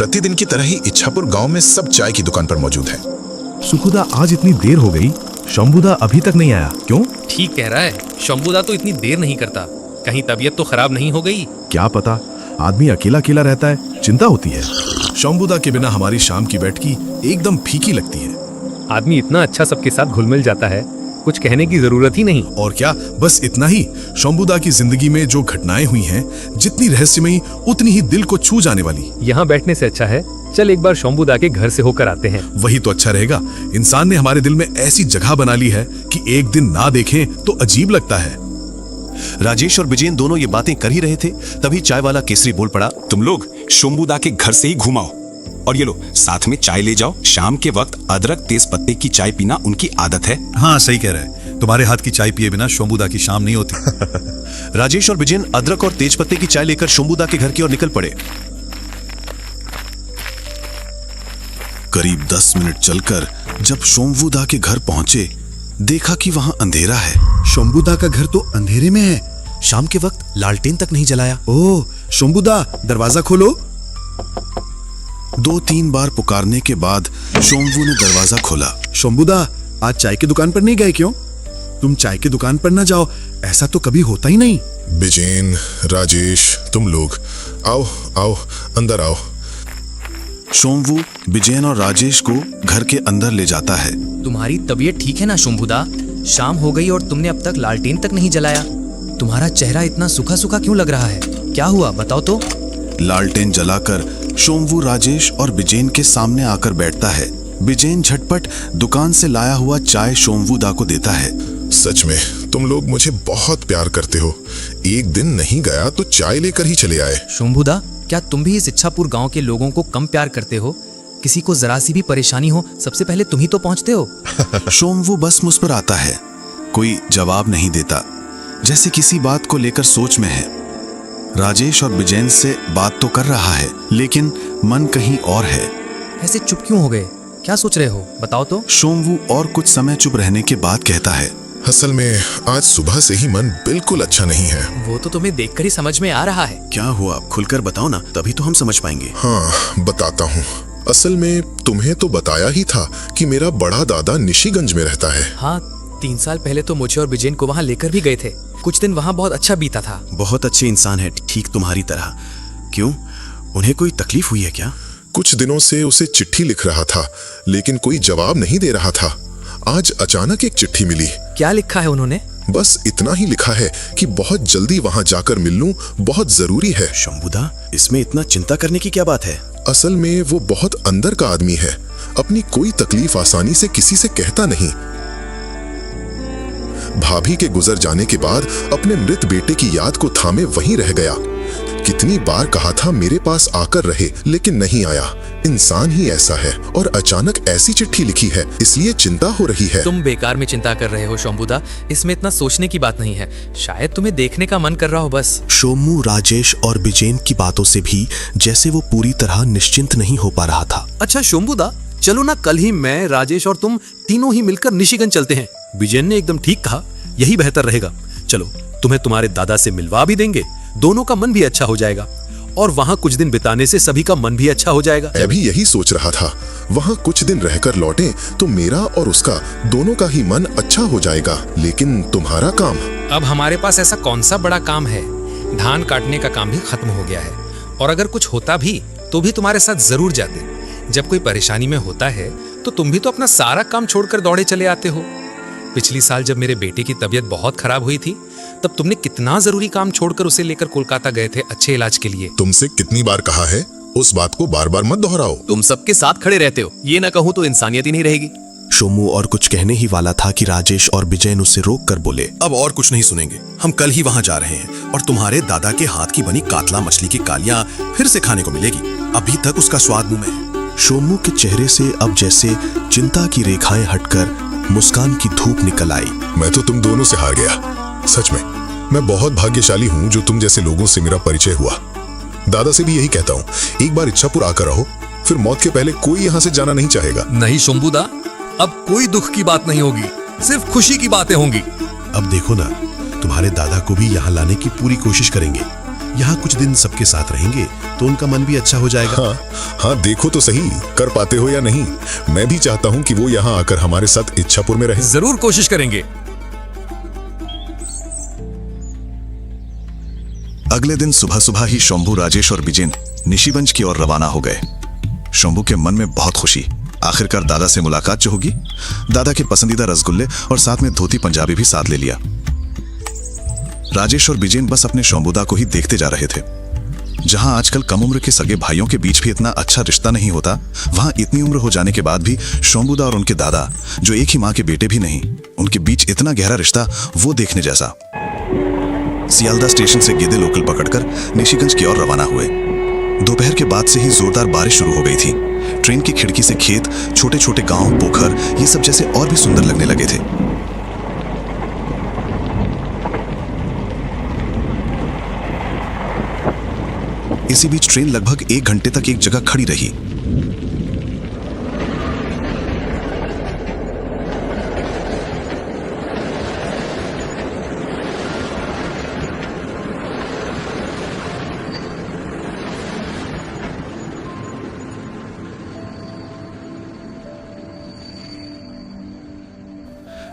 प्रतिदिन की तरह ही इच्छापुर गांव में सब चाय की दुकान पर मौजूद हैं। सुखुदा, आज इतनी देर हो गई, शंभुदा अभी तक नहीं आया, क्यों? ठीक कह रहा है, शंभुदा तो इतनी देर नहीं करता। कहीं तबीयत तो खराब नहीं हो गई? क्या पता, आदमी अकेला अकेला रहता है, चिंता होती है। शंभुदा के बिना हमारी शाम की बैठकी एकदम फीकी लगती है। आदमी इतना अच्छा सबके साथ घुल मिल जाता है, कुछ कहने की जरूरत ही नहीं। और क्या, बस इतना ही। शंभुदा की जिंदगी में जो घटनाएं हुई हैं, जितनी रहस्यमयी उतनी ही दिल को छू जाने वाली। यहाँ बैठने से अच्छा है चल एक बार शंभुदा के घर से होकर आते हैं। वही तो अच्छा रहेगा। इंसान ने हमारे दिल में ऐसी जगह बना ली है कि एक दिन ना देखें तो अजीब लगता है। राजेश और विजयन दोनों ये बातें कर ही रहे थे, तभी चाय वाला केसरी बोल पड़ा, तुम लोग शंभुदा के घर से ही घुमाओ और ये लो साथ में चाय ले जाओ। शाम के वक्त अदरक तेज पत्ते की चाय पीना उनकी आदत है। हाँ सही कह रहे हैं, तुम्हारे हाथ की चाय पिए बिना शंभुदा की शाम नहीं होती। राजेश और विजयन अदरक और तेज पत्ते की चाय लेकर शंभुदा के घर की ओर निकल पड़े। करीब 10 मिनट चलकर जब शंभुदा के घर पहुंचे, देखा कि वहां अंधेरा है। शंभुदा का घर तो अंधेरे में है, शाम के वक्त लालटेन तक नहीं जलाया। ओह शंभुदा, दरवाजा खोलो। 2-3 बार पुकारने के बाद शंभू ने दरवाजा खोला। शंभुदा, आज चाय की दुकान पर नहीं गए क्यों? तुम चाय की दुकान पर ना जाओ, ऐसा तो कभी होता ही नहीं। विजयन, राजेश, तुम लोग आओ आओ, अंदर आओ। शंभू विजयन और राजेश को घर के अंदर ले जाता है। तुम्हारी तबीयत ठीक है ना शंभुदा? शाम हो गई और तुमने अब तक लालटेन तक नहीं जलाया। तुम्हारा चेहरा इतना सूखा सूखा क्यों लग रहा है? क्या हुआ बताओ तो। लालटेन जलाकर शंभू राजेश और विजयन के सामने आकर बैठता है। विजयन झटपट दुकान से लाया हुआ चाय शंभुदा को देता है। सच में तुम लोग मुझे बहुत प्यार करते हो। एक दिन नहीं गया तो चाय लेकर ही चले आए। शंभुदा, क्या तुम भी इस इच्छापुर गांव के लोगों को कम प्यार करते हो? किसी को जरा सी भी परेशानी हो सबसे पहले तुम ही तो पहुंचते हो। शंभू बस मुस्कुराता है, कोई जवाब नहीं देता, जैसे किसी बात को लेकर सोच में है। राजेश और विजयन से बात तो कर रहा है, लेकिन मन कहीं और है। ऐसे चुप क्यों हो गए? क्या सोच रहे हो बताओ तो। शंभू और कुछ समय चुप रहने के बाद कहता है, असल में आज सुबह से ही मन बिल्कुल अच्छा नहीं है। वो तो तुम्हें देखकर ही समझ में आ रहा है। क्या हुआ, खुलकर बताओ ना, तभी तो हम समझ पाएंगे। हाँ बताता हूँ। असल में तुम्हें तो बताया ही था कि मेरा बड़ा दादा निशिगंज में रहता है। हाँ, 3 साल पहले तो मुझे और विजयन को वहाँ लेकर भी गए थे। कुछ दिन वहाँ बहुत अच्छा बीता था। बहुत अच्छे इंसान है, ठीक तुम्हारी तरह। क्यों, उन्हें कोई तकलीफ हुई है क्या? कुछ दिनों से उसे चिट्ठी लिख रहा था, लेकिन कोई जवाब नहीं दे रहा था। आज अचानक एक चिट्ठी मिली। क्या लिखा है उन्होंने? बस इतना ही लिखा है कि बहुत जल्दी वहाँ जाकर मिल लूं, बहुत जरूरी है। शंभुदा, इसमें इतना चिंता करने की क्या बात है? असल में वो बहुत अंदर का आदमी है, अपनी कोई तकलीफ आसानी से किसी से कहता नहीं। भाभी के गुजर जाने के बाद अपने मृत बेटे की याद को थामे वहीं रह गया। कितनी बार कहा था मेरे पास आकर रहे, लेकिन नहीं आया। इंसान ही ऐसा है, और अचानक ऐसी चिट्ठी लिखी है, इसलिए चिंता हो रही है। तुम बेकार में चिंता कर रहे हो शंभुदा, इसमें इतना सोचने की बात नहीं है। शायद तुम्हें देखने का मन कर रहा हो बस। शोमू, राजेश और विजयन की बातों से भी जैसे वो पूरी तरह निश्चिंत नहीं हो पा रहा था। अच्छा शंभुदा, चलो ना कल ही मैं, राजेश और तुम तीनों ही मिलकर निशिगंज चलते हैं। विजयन ने एकदम ठीक कहा, यही बेहतर रहेगा। चलो, तुम्हें तुम्हारे दादा से मिलवा भी देंगे, दोनों का मन भी अच्छा हो जाएगा, और वहाँ कुछ दिन बिताने से सभी का मन भी अच्छा हो जाएगा। मैं भी यही सोच रहा था, वहाँ कुछ दिन रहकर लौटे तो मेरा और उसका दोनों का ही मन अच्छा हो जाएगा। लेकिन तुम्हारा काम? अब हमारे पास ऐसा कौन सा बड़ा काम है? धान काटने का काम भी खत्म हो गया है, और अगर कुछ होता भी तो भी तुम्हारे साथ जरूर जाते। जब कोई परेशानी में होता है तो तुम भी तो अपना सारा काम छोड़कर दौड़े चले आते हो। पिछली साल जब मेरे बेटे की तबीयत बहुत खराब हुई थी, तब तुमने कितना जरूरी काम छोड़कर उसे लेकर कोलकाता गए थे अच्छे इलाज के लिए। तुमसे कितनी बार कहा है, उस बात को बार बार मत दोहराओ। तुम सबके साथ खड़े रहते हो, ये ना कहूँ तो इंसानियत ही नहीं रहेगी। शोमू और कुछ कहने ही वाला था कि राजेश और विजयन उसे रोक कर बोले, अब और कुछ नहीं सुनेंगे, हम कल ही वहाँ जा रहे हैं और तुम्हारे दादा के हाथ की बनी कातला मछली की कालियाँ फिर से खाने को मिलेगी। अभी तक उसका स्वाद मुंह में है। शोमू के चेहरे से अब जैसे चिंता की रेखाएं हटकर मुस्कान की धूप निकल आई। मैं तो तुम दोनों से हार गया। सच में मैं बहुत भाग्यशाली हूँ जो तुम जैसे लोगों से मेरा परिचय हुआ। दादा से भी यही कहता हूँ, एक बार इच्छापुर आकर रहो, फिर मौत के पहले कोई यहाँ से जाना नहीं चाहेगा। नहीं शंभुदा, अब कोई दुख की बात नहीं होगी, सिर्फ खुशी की बातें होंगी। अब देखो ना, तुम्हारे दादा को भी यहाँ लाने की पूरी कोशिश करेंगे। यहाँ कुछ दिन सबके साथ रहेंगे तो उनका मन भी अच्छा हो जाएगा। हाँ, देखो तो सही कर पाते हो या नहीं। मैं भी चाहता हूँ कि वो यहाँ आकर हमारे साथ इच्छापुर में रहे। जरूर कोशिश करेंगे। अगले दिन सुबह सुबह ही शंभू, राजेश और बिजेन निशिगंज की ओर रवाना हो गए। शंभू के मन में बहुत खुशी, आखिरकार दादा से मुलाकात जो होगी। दादा के पसंदीदा रसगुल्ले और साथ में धोती पंजाबी भी साथ ले लिया। राजेश और बिजेन बस अपने शंभूदा को ही देखते जा रहे थे। जहां आजकल कम उम्र के सगे भाइयों के बीच भी इतना अच्छा रिश्ता नहीं होता, वहां इतनी उम्र हो जाने के बाद भी शंभूदा और उनके दादा, जो एक ही मां के बेटे भी नहीं, उनके बीच इतना गहरा रिश्ता, वो देखने जैसा। सियालदा स्टेशन से गेदे लोकल पकड़कर निशिगंज की ओर रवाना हुए। दोपहर के बाद से ही जोरदार बारिश शुरू हो गई थी। ट्रेन की खिड़की से खेत, छोटे छोटे गांव, पोखर, ये सब जैसे और भी सुंदर लगने लगे थे। इसी बीच ट्रेन लगभग 1 घंटे तक एक जगह खड़ी रही।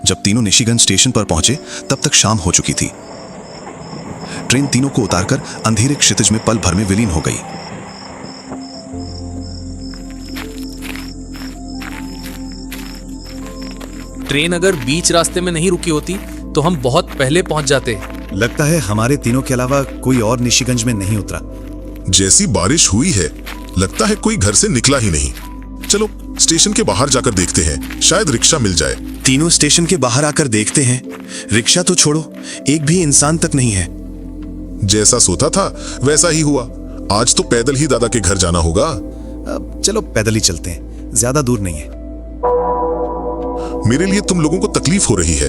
जब तीनों निशिगंज स्टेशन पर पहुंचे तब तक शाम हो चुकी थी। ट्रेन तीनों को उतारकर अंधेरे क्षितिज में पल भर में विलीन हो गई। ट्रेन अगर बीच रास्ते में नहीं रुकी होती तो हम बहुत पहले पहुंच जाते। लगता है हमारे तीनों के अलावा कोई और निशिगंज में नहीं उतरा। जैसी बारिश हुई है, लगता है कोई घर से निकला ही नहीं। चलो स्टेशन के बाहर जाकर देखते हैं, शायद रिक्शा मिल जाए। तीनों स्टेशन के बाहर आकर देखते हैं। रिक्शा तो छोड़ो, एक भी इंसान तक नहीं है। जैसा सोचा था वैसा ही हुआ। आज तो पैदल ही दादा के घर जाना होगा। अब चलो पैदल ही चलते हैं, ज्यादा दूर नहीं है। मेरे लिए तुम लोगों को तकलीफ हो रही है।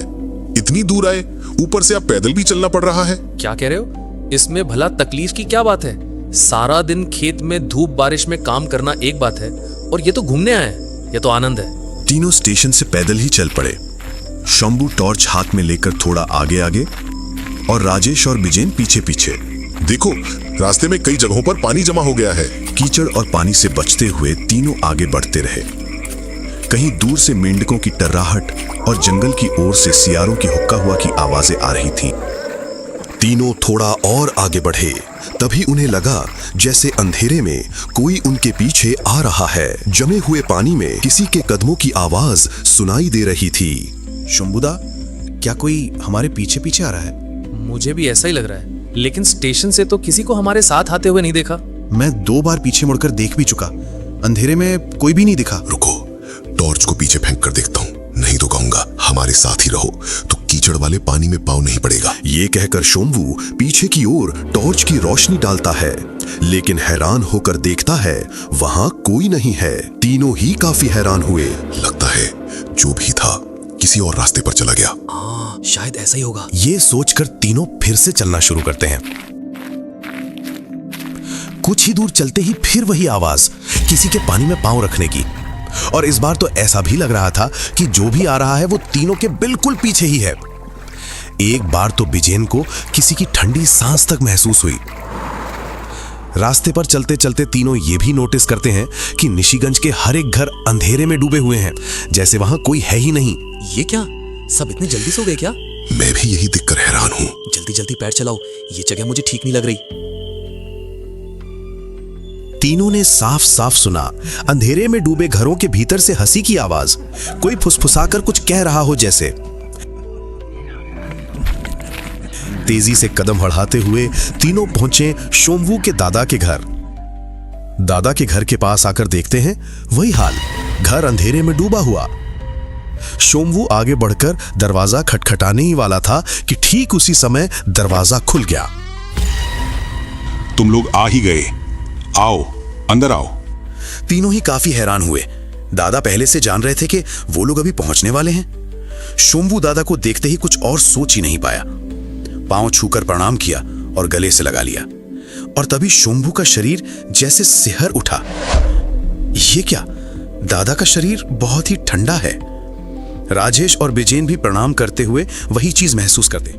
इतनी दूर आए, ऊपर से अब पैदल भी चलना पड़ रहा है। क्या कह रहे हो? इसमें भला तकलीफ की क्या बात है? सारा दिन खेत में धूप बारिश में काम करना एक बात है, और ये तो घूमने आए हैं, ये तो आनंद है। तीनों स्टेशन से पैदल ही चल पड़े। शंभू टॉर्च हाथ में लेकर थोड़ा आगे आगे और राजेश और बिजेन पीछे पीछे। देखो, रास्ते में कई जगहों पर पानी जमा हो गया है। कीचड़ और पानी से बचते हुए तीनों आगे बढ़ते रहे। कहीं दूर से मेंढकों की टर्राहट और जंगल की ओर से सियारों की हुक्का हुआ की आवाजें आ रही थीं। तीनों थोड़ा और आगे बढ़े, तभी उन्हें लगा जैसे अंधेरे में कोई उनके पीछे आ रहा है। जमे हुए पानी में किसी के कदमों की आवाज सुनाई दे रही थी। शंभूदा, क्या कोई हमारे पीछे पीछे आ रहा है? मुझे भी ऐसा ही लग रहा है, लेकिन स्टेशन से तो किसी को हमारे साथ आते हुए नहीं देखा। मैं 2 बार पीछे मुड़कर देख भी चुका, अंधेरे में कोई भी नहीं दिखा। रुको, टॉर्च को पीछे फेंक कर देखता हूँ। नहीं तो कहूंगा हमारे साथ ही रहो, तो कीचड़ वाले पानी में पाँव नहीं पड़ेगा। ये कहकर शंभू पीछे की ओर टॉर्च की रोशनी डालता है, लेकिन हैरान होकर देखता है वहां कोई नहीं है। तीनों ही काफी हैरान हुए। लगता है जो भी था किसी और रास्ते पर चला गया। शायद ऐसा ही होगा। ये सोचकर तीनों फिर से चलना शुरू करते हैं। कुछ ही दूर चलते ही फिर वही आवाज, किसी के पानी में पांव रखने की। और इस बार तो ऐसा भी लग रहा था कि जो भी आ रहा है वो तीनों के बिल्कुल पीछे ही है। एक बार तो बिजेन को किसी की ठंडी सांस तक महसूस हुई। रास्ते पर चलते चलते तीनों ये भी नोटिस करते हैं कि निशिगंज के हर एक घर अंधेरे में डूबे हुए हैं, जैसे वहां कोई है ही नहीं। ये क्या, सब इतने जल्दी सो गए क्या? मैं भी यही देखकर हैरान हूँ। जल्दी जल्दी पैर चलाओ, ये जगह मुझे ठीक नहीं लग रही। तीनों ने साफ साफ सुना अंधेरे में डूबे घरों के भीतर से हंसी की आवाज। कोई फुसफुसाकर कुछ कह रहा हो जैसे। तेजी से कदम बढ़ाते हुए तीनों पहुंचे शंभू के दादा के घर। दादा के घर के पास आकर देखते हैं वही हाल, घर अंधेरे में डूबा हुआ। शंभू आगे बढ़कर दरवाजा खटखटाने ही वाला था कि ठीक उसी समय दरवाजा खुल गया। तुम लोग आ ही गए, आओ अंदर आओ। तीनों ही काफी हैरान हुए। दादा पहले से जान रहे थे कि वो लोग अभी पहुंचने वाले हैं। शंभू दादा को देखते ही कुछ और सोच ही नहीं पाया। पांव छूकर प्रणाम किया और गले से लगा लिया। और तभी शंभू का शरीर जैसे सिहर उठा। ये क्या, दादा का शरीर बहुत ही ठंडा है। राजेश और बिजेन भी प्रणाम करते हुए वही चीज महसूस करते।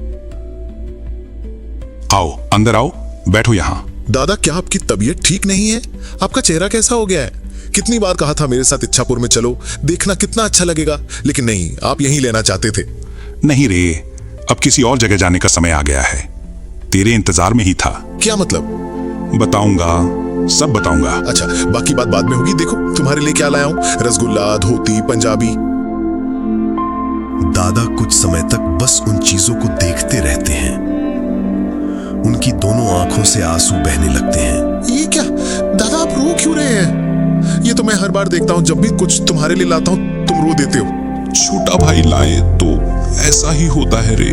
आओ अंदर आओ, बैठो यहाँ। दादा, क्या आपकी तबीयत ठीक नहीं है? आपका चेहरा कैसा हो गया है? कितनी बार कहा था मेरे साथ इच्छापुर में चलो, देखना कितना अच्छा लगेगा, लेकिन नहीं, आप यहीं लेना चाहते थे। नहीं रे, अब किसी और जगह जाने का समय आ गया है। तेरे इंतजार में ही था। क्या मतलब? बताऊंगा, सब बताऊंगा। अच्छा, बाकी बात बाद में होगी। देखो तुम्हारे लिए क्या लाया हूं, रसगुल्ला, धोती, पंजाबी। दादा कुछ समय तक बस उन चीजों को देखते रहते हैं। उनकी दोनों आंखों से आंसू बहने लगते हैं। ये क्या दादा, आप रो क्यों रहे हैं? ये तो मैं हर बार देखता हूं, जब भी कुछ तुम्हारे लिए लाता हूं तुम रो देते हो। छोटा भाई लाए तो ऐसा ही होता है रे,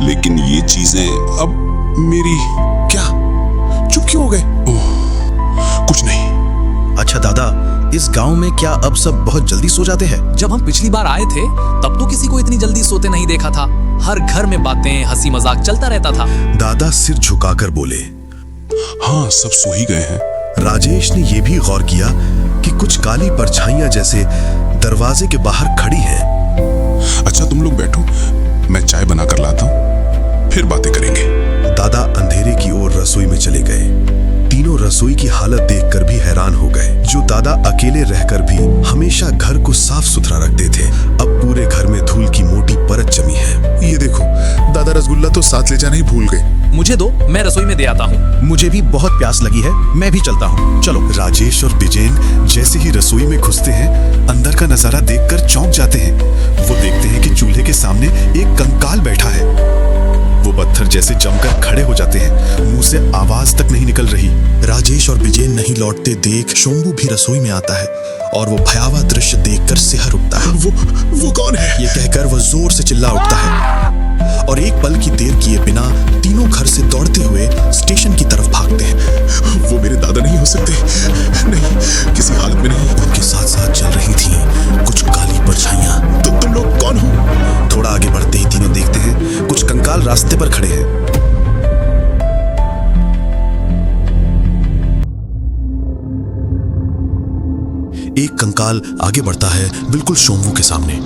लेकिन ये चीजें अब मेरी। क्या चुप क्यों हो गए? कुछ नहीं। अच्छा दादा, इस गांव में क्या अब सब बहुत जल्दी सो जाते हैं? जब हम पिछली बार आए थे तब तो किसी को इतनी जल्दी सोते नहीं देखा था। हर घर में बातें, हंसी मजाक चलता रहता था। दादा सिर झुकाकर बोले। हाँ, सब सो ही गए हैं। राजेश ने यह भी गौर किया कि कुछ काली परछाइयां जैसे दरवाजे के बाहर खड़ी हैं। अच्छा तुम लोग बैठो, मैं चाय बना कर लाता हूँ, फिर बातें करेंगे। दादा अंधेरे की ओर रसोई में चले गए। तीनों रसोई की हालत देखकर भी हैरान हो गए। जो दादा अकेले रहकर भी हमेशा घर को साफ सुथरा रखते थे, अब पूरे घर में धूल की मोटी परत जमी है। ये देखो, दादा रसगुल्ला तो साथ ले जाना ही भूल गए। मुझे दो, मैं रसोई में दे आता हूँ। मुझे भी बहुत प्यास लगी है, मैं भी चलता हूँ। चलो। राजेश और बिजेन जैसे ही रसोई में घुसते हैं, अंदर का नजारा देखकर चौंक जाते हैं। वो देखते हैं कि चूल्हे के सामने एक कंकाल बैठा है। वो पत्थर जैसे जमकर खड़े हो जाते हैं, मुंह से आवाज तक नहीं निकल रही। राजेश और बिजेन नहीं लौटते देख शंभू भी रसोई में आता है और वो भयावह दृश्य देखकर सिहर उठता है। वो कौन है? ये कहकर वो जोर से चिल्ला उठता है और एक पल की देर किए बिना तीनों घर से दौड़ते हुए स्टेशन की तरफ भागते हैं। वो मेरे दादा नहीं हो सकते, नहीं, किसी हालत में नहीं। उनके साथ साथ चल रही थी कुछ काली परछाइयां। तो तुम लोग कौन हो? थोड़ा आगे बढ़ते ही तीनों देखते हैं कुछ कंकाल रास्ते पर खड़े हैं। एक कंकाल आगे बढ़ता है बिल्कुल शंभू के सामने।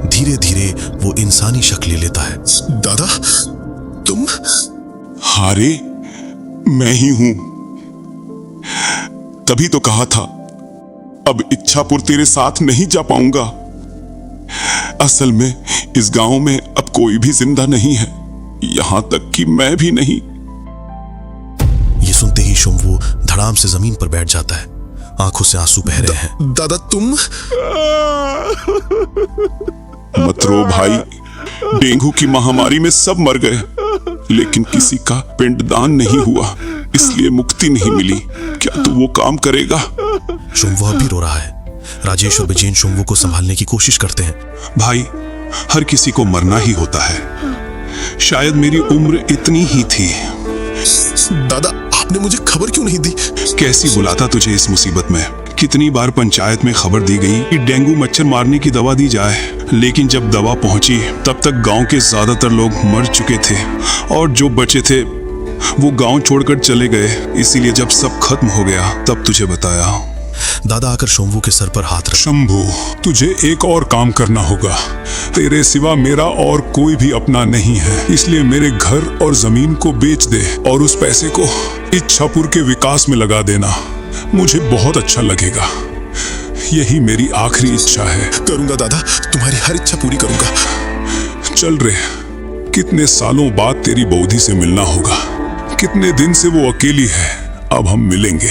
धीरे धीरे वो इंसानी शक्ल ले लेता है। दादा, तुम? हारे, मैं ही हूं। तभी तो कहा था अब इच्छापुर तेरे साथ नहीं जा पाऊंगा। असल में इस गांव में अब कोई भी जिंदा नहीं है, यहां तक कि मैं भी नहीं। ये सुनते ही शंभू धड़ाम से जमीन पर बैठ जाता है, आंखों से आंसू बह रहे हैं। दादा तुम? मत रो भाई, डेंगू की महामारी में सब मर गए, लेकिन किसी का पिंडदान नहीं हुआ, इसलिए मुक्ति नहीं मिली। क्या तू वो काम करेगा? शंभू अब भी रो रहा है। राजेश और बिजेन शंभू को संभालने की कोशिश करते हैं। भाई, हर किसी को मरना ही होता है। शायद मेरी उम्र इतनी ही थी। दादा, आपने मुझे खबर क्यों नहीं दी? कैसी बुलाता तुझे इस मुसीबत में। कितनी बार पंचायत में खबर दी गई कि डेंगू मच्छर मारने की दवा दी जाए, लेकिन जब दवा पहुंची तब तक गांव के ज्यादातर लोग मर चुके थे और जो बचे थे वो गांव छोड़कर चले गए। इसीलिए जब सब खत्म हो गया तब तुझे बताया। दादा आकर शंभू के सर पर हाथ रख। शंभू, तुझे एक और काम करना होगा। तेरे सिवा मेरा और कोई भी अपना नहीं है, इसलिए मेरे घर और जमीन को बेच दे और उस पैसे को इच्छापुर के विकास में लगा देना। मुझे बहुत अच्छा लगेगा। यही मेरी आखिरी इच्छा है। करूंगा दादा, तुम्हारी हर इच्छा पूरी करूंगा। चल रे, कितने सालों बाद तेरी बौधी से मिलना होगा। कितने दिन से वो अकेली है, अब हम मिलेंगे।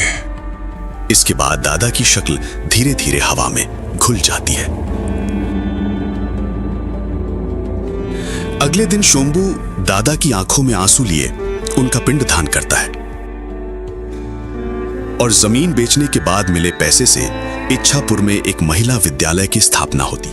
इसके बाद दादा की शक्ल धीरे धीरे हवा में घुल जाती है। अगले दिन शंभू दादा की आंखों में आंसू लिए उनका पिंड दान करता है और जमीन बेचने के बाद मिले पैसे से इच्छापुर में एक महिला विद्यालय की स्थापना होती।